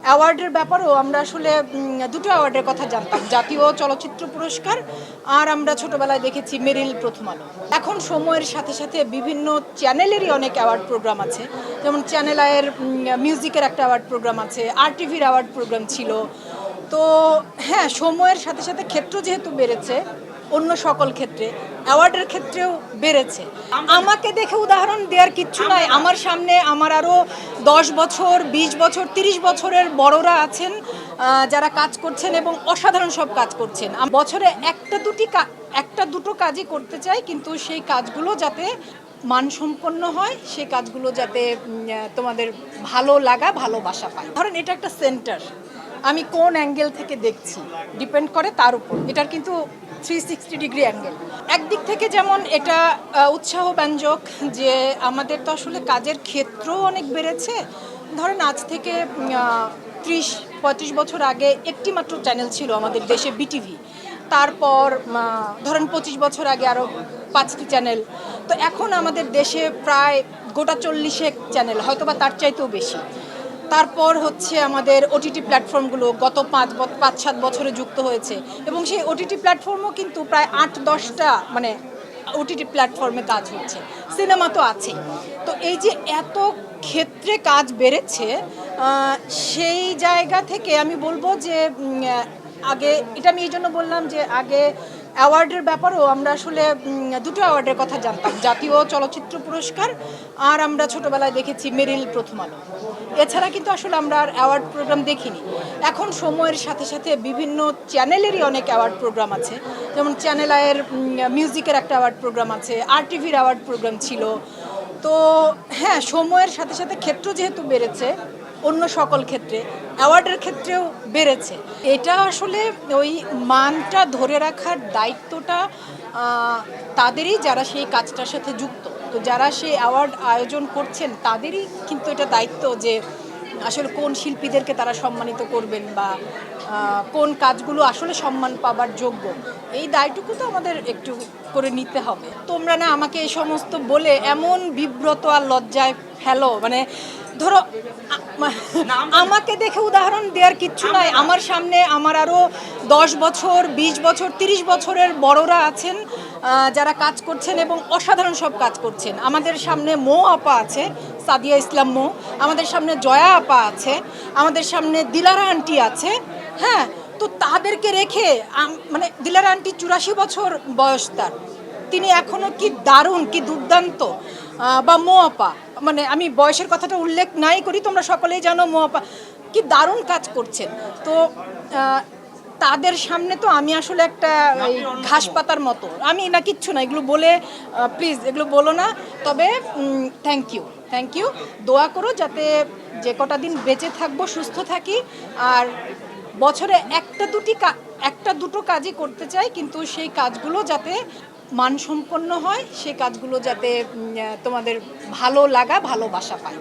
অ্যাওয়ার্ডের ব্যাপারেও আমরা আসলে দুটো অ্যাওয়ার্ডের কথা জানতাম, জাতীয় চলচ্চিত্র পুরস্কার আর আমরা ছোটবেলায় দেখেছি মেরিল প্রথম আলো। এখন সময়ের সাথে সাথে বিভিন্ন চ্যানেলেরই অনেক অ্যাওয়ার্ড প্রোগ্রাম আছে, যেমন চ্যানেল আইয়ের মিউজিকের একটা অ্যাওয়ার্ড প্রোগ্রাম আছে, আর টিভির অ্যাওয়ার্ড প্রোগ্রাম ছিল। তো হ্যাঁ, সময়ের সাথে সাথে ক্ষেত্র যেহেতু বেড়েছে, অন্য সকল ক্ষেত্রে অ্যাওয়ার্ডের ক্ষেত্রেও বেড়েছে। আমাকে দেখে উদাহরণ দেওয়ার কিচ্ছু নাই। আমার সামনে আমার আরও 10 বছর, 20 বছর, 30 বছরের বড়রা আছেন যারা কাজ করছেন এবং অসাধারণ সব কাজ করছেন। বছরে একটা দুটো কাজই করতে চাই, কিন্তু সেই কাজগুলো যাতে মানসম্পন্ন হয়, সেই কাজগুলো যাতে তোমাদের ভালো লাগা, ভালোবাসা পায়। ধরেন এটা একটা সেন্টার, আমি কোন অ্যাঙ্গেল থেকে দেখছি ডিপেন্ড করে তার উপর। এটার কিন্তু 360 ডিগ্রি অ্যাঙ্গেল। একদিক থেকে যেমন এটা উৎসাহব্যঞ্জক যে আমাদের তো আসলে কাজের ক্ষেত্রও অনেক বেড়েছে। ধরেন আজ থেকে 30-35 বছর আগে একটি মাত্র চ্যানেল ছিল আমাদের দেশে, বিটিভি। তারপর ধরেন 25 বছর আগে আরও 5টি চ্যানেল। তো এখন আমাদের দেশে প্রায় গোটা 40 চ্যানেল, হয়তো বা তার চাইতেও বেশি। তারপর হচ্ছে আমাদের ওটিটি প্ল্যাটফর্মগুলো গত 5-7 বছরে যুক্ত হয়েছে, এবং সেই ওটিটি প্ল্যাটফর্মও কিন্তু প্রায় 8-10টা মানে ওটিটি প্ল্যাটফর্মে কাজ হচ্ছে। সিনেমা তো আছেই। তো এই যে এত ক্ষেত্রে কাজ বেড়েছে, সেই জায়গা থেকে আমি বলবো যে আগে, এটা আমি এই জন্য বললাম যে আগে অ্যাওয়ার্ডের ব্যাপারেও আমরা আসলে দুটো অ্যাওয়ার্ডের কথা জানতাম, জাতীয় চলচ্চিত্র পুরস্কার আর আমরা ছোটবেলায় দেখেছি মেরিল প্রথম আলো। এছাড়া কিন্তু আসলে আমরা আর অ্যাওয়ার্ড প্রোগ্রাম দেখিনি। এখন সময়ের সাথে সাথে বিভিন্ন চ্যানেলেরই অনেক অ্যাওয়ার্ড প্রোগ্রাম আছে, যেমন চ্যানেল আইয়ের মিউজিকের একটা অ্যাওয়ার্ড প্রোগ্রাম আছে, আর টিভির অ্যাওয়ার্ড প্রোগ্রাম ছিল। তো হ্যাঁ, সময়ের সাথে সাথে ক্ষেত্র যেহেতু বেড়েছে, অন্য সকল ক্ষেত্রে অ্যাওয়ার্ডের ক্ষেত্রেও বেড়েছে। এটা আসলে ওই মানটা ধরে রাখার দায়িত্বটা তাদেরই, যারা সেই কাজটার সাথে যুক্ত। তো যারা সেই অ্যাওয়ার্ড আয়োজন করছেন তাদেরই কিন্তু এটা দায়িত্ব যে আসলে কোন শিল্পীদেরকে তারা সম্মানিত করবেন বা কোন কাজগুলো আসলে সম্মান পাবার যোগ্য, এই দায়টুকু তো আমাদের একটু করে নিতে হবে। তোমরা না আমাকে এই সমস্ত বলে এমন বিব্রত আর লজ্জায় ফেলো, মানে ধরো আমাকে দেখে উদাহরণ দেওয়ার কিচ্ছু নাই। আমার সামনে আমার আরও 10 বছর, 20 বছর, 30 বছরের বড়রা আছেন যারা কাজ করছেন এবং অসাধারণ সব কাজ করছেন। আমাদের সামনে মো আপা আছে, সাদিয়া ইসলাম মো, আমাদের সামনে জয়া আপা আছে, আমাদের সামনে দিলারা আন্টি আছে। হ্যাঁ, তো তাদেরকে রেখে মানে দিলারা আন্টি 84 বছর বয়স তার, তিনি এখনও কি দারুণ, কি দুর্দান্ত। বা মো আপা, মানে আমি বয়সের কথাটা উল্লেখ নাই করি, তোমরা সকলেই জানো মো আপা কি দারুণ কাজ করছেন। তো তাদের সামনে তো আমি আসলে একটা ঘাস পাতার মতো, আমি না কিচ্ছু না। এগুলো বলে প্লিজ এগুলো বলো না। তবে থ্যাংক ইউ, দোয়া করো যাতে যে কটা দিন বেঁচে থাকবো সুস্থ থাকি, আর বছরে একটা দুটো কাজই করতে চাই, কিন্তু সেই কাজগুলো যাতে মানসম্পন্ন হয়, সেই কাজগুলো যাতে তোমাদের ভালো লাগা, ভালোবাসা পায়।